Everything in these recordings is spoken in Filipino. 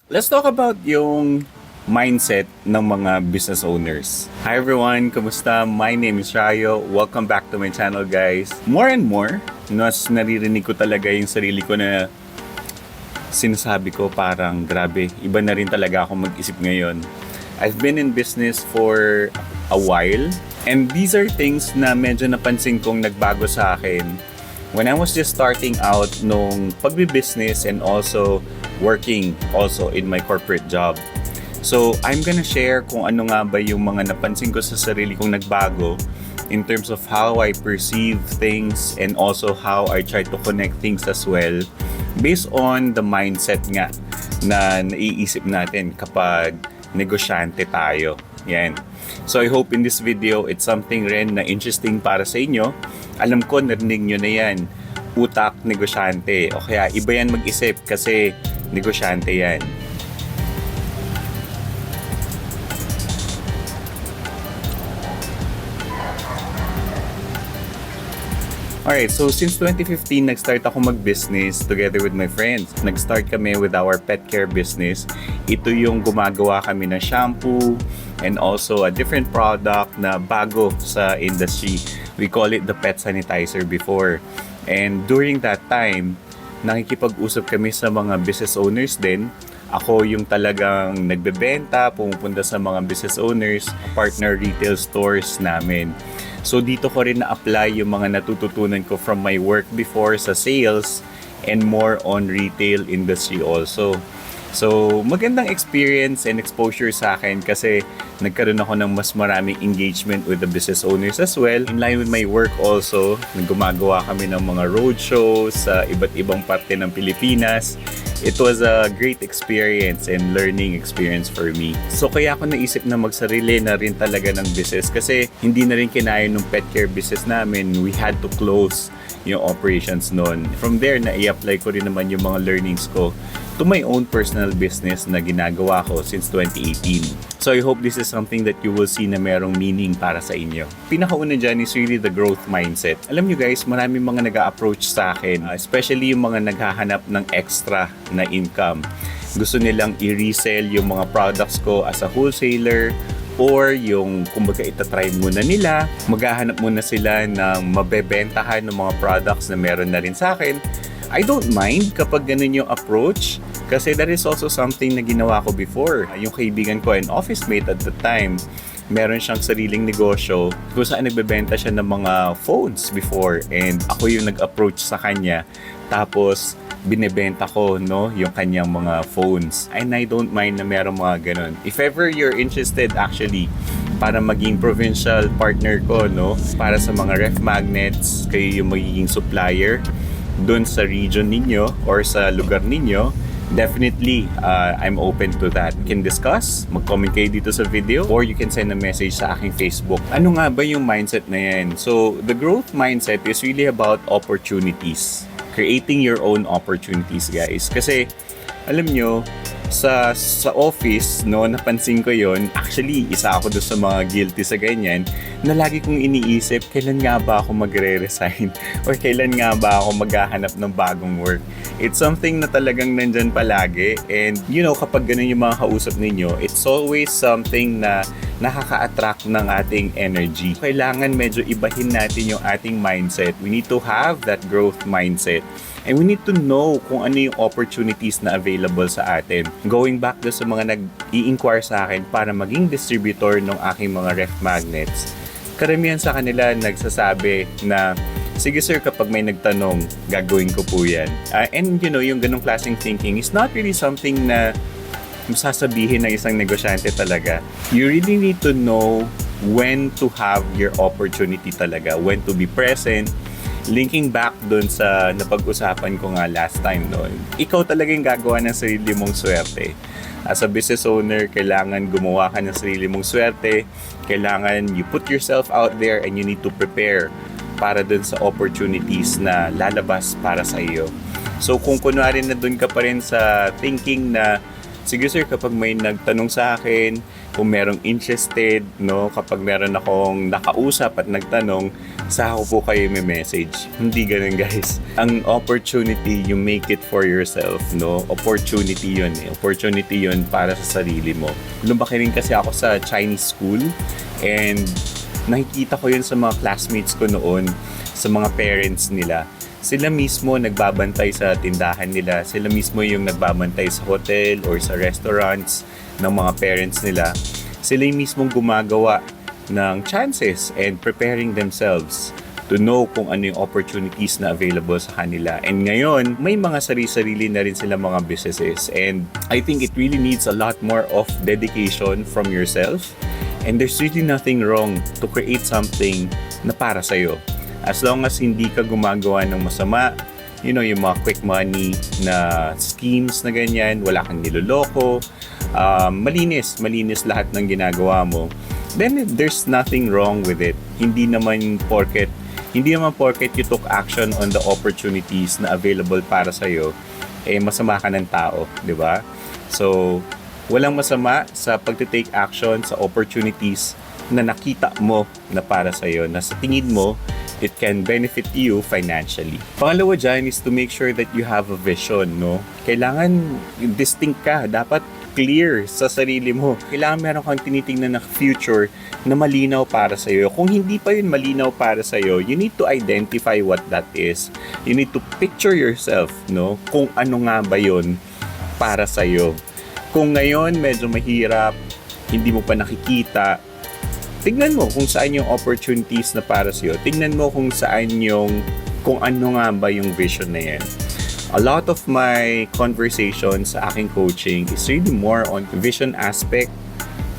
Let's talk about yung mindset ng mga business owners. Hi everyone, kumusta? My name is Rayo. Welcome back to my channel, guys. More and more, mas naririnig ko talaga yung sarili ko na sinasabi ko parang grabe, iba na rin talaga ako mag-isip ngayon. I've been in business for a while and these are things na medyo napansin kong nagbago sa akin when I was just starting out nung pagbi-business and also working also in my corporate job. So, I'm gonna share kung ano nga ba yung mga napansin ko sa sarili kong nagbago in terms of how I perceive things and also how I try to connect things as well based on the mindset nga na naiisip natin kapag negosyante tayo. Yan. So, I hope in this video, it's something rin na interesting para sa inyo. Alam ko, narinig nyo na yan. Utak, negosyante. O kaya, iba yan mag-isip kasi negosyante yan. Alright, so since 2015, nag-start ako mag-business together with my friends. Nag-start kami with our pet care business. Ito yung gumagawa kami ng shampoo and also a different product na bago sa industry. We call it the pet sanitizer before. And during that time, nakikipag-usap kami sa mga business owners din. Ako yung talagang nagbebenta, pumupunta sa mga business owners, partner retail stores namin. So dito ko rin na-apply yung mga natututunan ko from my work before sa sales and more on retail industry also. So magandang experience and exposure sa akin kasi nagkaroon ako ng mas maraming engagement with the business owners as well. In line with my work also, gumagawa kami ng mga roadshows sa iba't ibang parte ng Pilipinas. It was a great experience and learning experience for me. So kaya ako naisip na magsarili na rin talaga ng business kasi hindi na rin kinaya ng pet care business namin. We had to close yung operations noon. From there, na-i-apply ko rin naman yung mga learnings ko to my own personal business na ginagawa ko since 2018. So I hope this is something that you will see na merong meaning para sa inyo. Pinakauna dyan is really the growth mindset. Alam nyo guys, maraming mga nag-a-approach sa akin, especially yung mga naghahanap ng extra na income. Gusto nilang i-resell yung mga products ko as a wholesaler or yung kumbaga itatry muna nila, maghahanap muna sila ng mabebentahan ng mga products na meron na rin sa akin. I don't mind kapag ganun yung approach kasi that is also something na ginawa ko before. Yung kaibigan ko and office mate at the time, meron siyang sariling negosyo kung saan nagbebenta siya ng mga phones before and ako yung nag-approach sa kanya tapos binebenta ko yung kanyang mga phones. And I don't mind na meron mga ganun. If ever you're interested actually para maging provincial partner ko para sa mga ref magnets, kayo yung magiging supplier doon sa region ninyo or sa lugar ninyo, definitely I'm open to that. You can discuss, mag-comment kayo dito sa video or you can send a message sa aking Facebook. Ano nga ba yung mindset na yan? So the growth mindset is really about opportunities. Creating your own opportunities, guys. Kasi alam nyo, sa office, napansin ko yon. Actually, isa ako doon sa mga guilty sa ganyan na lagi kong iniisip, kailan nga ba ako magre-resign? Or kailan nga ba ako maghahanap ng bagong work? It's something na talagang nandyan palagi. And, kapag ganun yung mga kausap ninyo, it's always something na nakaka-attract ng ating energy. Kailangan medyo ibahin natin yung ating mindset. We need to have that growth mindset. And we need to know kung ano yung opportunities na available sa atin. Going back to sa mga nag-i-inquire sa akin para maging distributor ng aking mga ref magnets, karamihan sa kanila nagsasabi na, sige sir, kapag may nagtanong, gagawin ko po yan. And yung ganong klaseng thinking is not really something na sasabihin ng isang negosyante talaga. You really need to know when to have your opportunity talaga, when to be present. Linking back dun sa napag-usapan ko nga last time ikaw talagang gagawa ng sarili mong swerte. As a business owner, kailangan gumawa ka ng sarili mong swerte. Kailangan you put yourself out there and you need to prepare para dun sa opportunities na lalabas para sa iyo. So kung kunwari na dun ka pa rin sa thinking na, sige sir, kapag may nagtanong sa akin, kung merong interested, kapag meron akong nakausap at nagtanong, saka ko po kayo may message. Hindi ganun guys. Ang opportunity, you make it for yourself, no? Opportunity yun eh. Opportunity yun para sa sarili mo. Lumaki rin kasi ako sa Chinese school and nakikita ko yun sa mga classmates ko noon, sa mga parents nila. Sila mismo nagbabantay sa tindahan nila. Sila mismo yung nagbabantay sa hotel or sa restaurants ng mga parents nila. Sila yung mismong gumagawa ng chances and preparing themselves to know kung ano yung opportunities na available sa kanila. And ngayon, may mga sarili-sarili na rin sila mga businesses. And I think it really needs a lot more of dedication from yourself. And there's really nothing wrong to create something na para sa'yo. As long as hindi ka gumagawa ng masama, you know, yung mga quick money na schemes na ganyan, wala kang niloloko, malinis lahat ng ginagawa mo, then there's nothing wrong with it. Hindi naman porket you took action on the opportunities na available para sa'yo, eh masama ka ng tao, di ba? So, walang masama sa pagtitake action sa opportunities na nakita mo na para sa'yo, na sa tingin mo, it can benefit you financially. Pangalawa dyan is to make sure that you have a vision, no? Kailangan distinct ka. Dapat clear sa sarili mo. Kailangan meron kang tinitingnan na future na malinaw para sa'yo. Kung hindi pa yun malinaw para sa'yo, you need to identify what that is. You need to picture yourself, no? Kung ano nga ba yun para sa'yo. Kung ngayon medyo mahirap, hindi mo pa nakikita, tignan mo kung saan yung opportunities na para sa'yo. Tignan mo kung ano nga ba yung vision na yan. A lot of my conversations sa aking coaching is really more on vision aspect,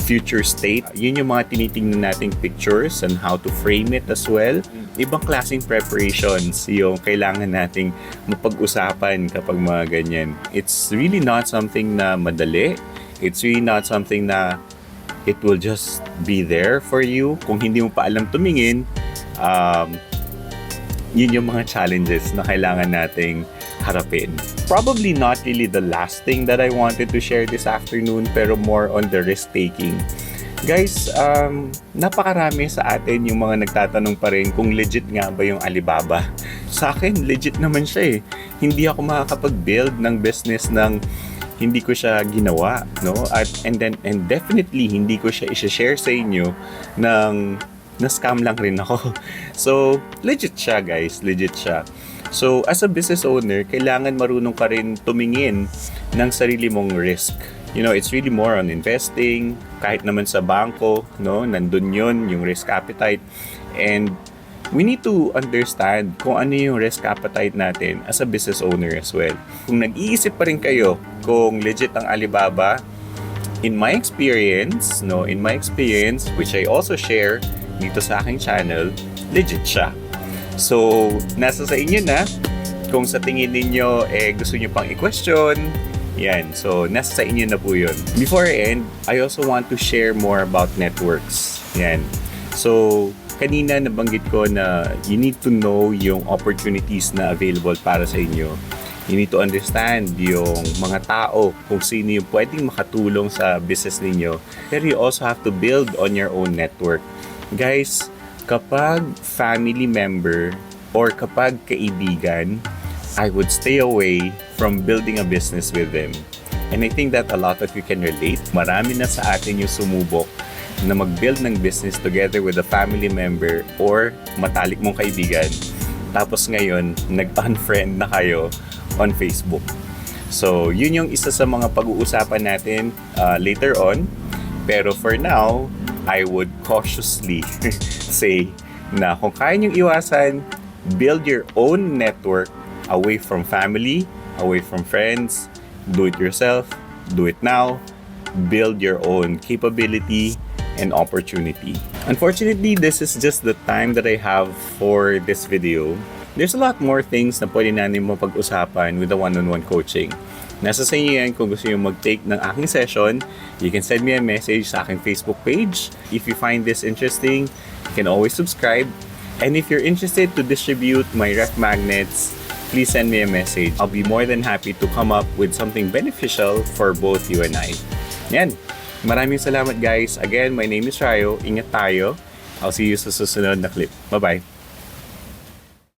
future state. Yun yung mga tinitingnan nating pictures and how to frame it as well. Ibang klaseng preparations yung kailangan nating mapag-usapan kapag mga ganyan. It's really not something na madali. It's really not something na it will just be there for you. Kung hindi mo pa alam tumingin, yun yung mga challenges na kailangan nating harapin. Probably not really the last thing that I wanted to share this afternoon, pero more on the risk-taking. Guys, napakarami sa atin yung mga nagtatanong pa rin kung legit nga ba yung Alibaba. Sa akin, legit naman siya eh. Hindi ako makakapag-build ng business ng hindi ko siya ginawa, no? And definitely hindi ko siya i-share sa inyo ng na-scam lang rin ako. So, legit siya guys, legit siya. So, as a business owner, kailangan marunong ka rin tumingin ng sarili mong risk. You know, it's really more on investing, kahit naman sa bangko, no? Nandun yun, yung risk appetite. And we need to understand kung ano yung risk appetite natin as a business owner as well. Kung nag-iisip pa rin kayo kung legit ang Alibaba, in my experience, which I also share dito sa aking channel, legit siya. So, nasa sa inyo na kung sa tingin ninyo gusto nyo pang i-question. Yan, so nasa sa inyo na po yun. Before I end, I also want to share more about networks. Yan. So, kanina nabanggit ko na you need to know yung opportunities na available para sa inyo. You need to understand yung mga tao, kung sino yung pwedeng makatulong sa business ninyo. Pero you also have to build on your own network. Guys, kapag family member or kapag kaibigan, I would stay away from building a business with them. And I think that a lot of you can relate. Marami na sa atin yung sumubok na mag-build ng business together with a family member or matalik mong kaibigan. Tapos ngayon, nag-unfriend na kayo on Facebook. So, yun yung isa sa mga pag-uusapan natin later on. Pero for now, I would cautiously say na kung kaya niyong iwasan, build your own network away from family, away from friends. Do it yourself. Do it now. Build your own capability and opportunity. Unfortunately, this is just the time that I have for this video. There's a lot more things na pwede natin mapag-usapan with the one-on-one coaching. Nasa sa inyo yan kung gusto nyo mag-take ng aking session. You can send me a message sa aking Facebook page. If you find this interesting, you can always subscribe. And if you're interested to distribute my ref magnets, please send me a message. I'll be more than happy to come up with something beneficial for both you and I. Yan. Maraming salamat guys. Again, my name is Rayo. Ingat tayo. I'll see you sa susunod na clip. Bye-bye.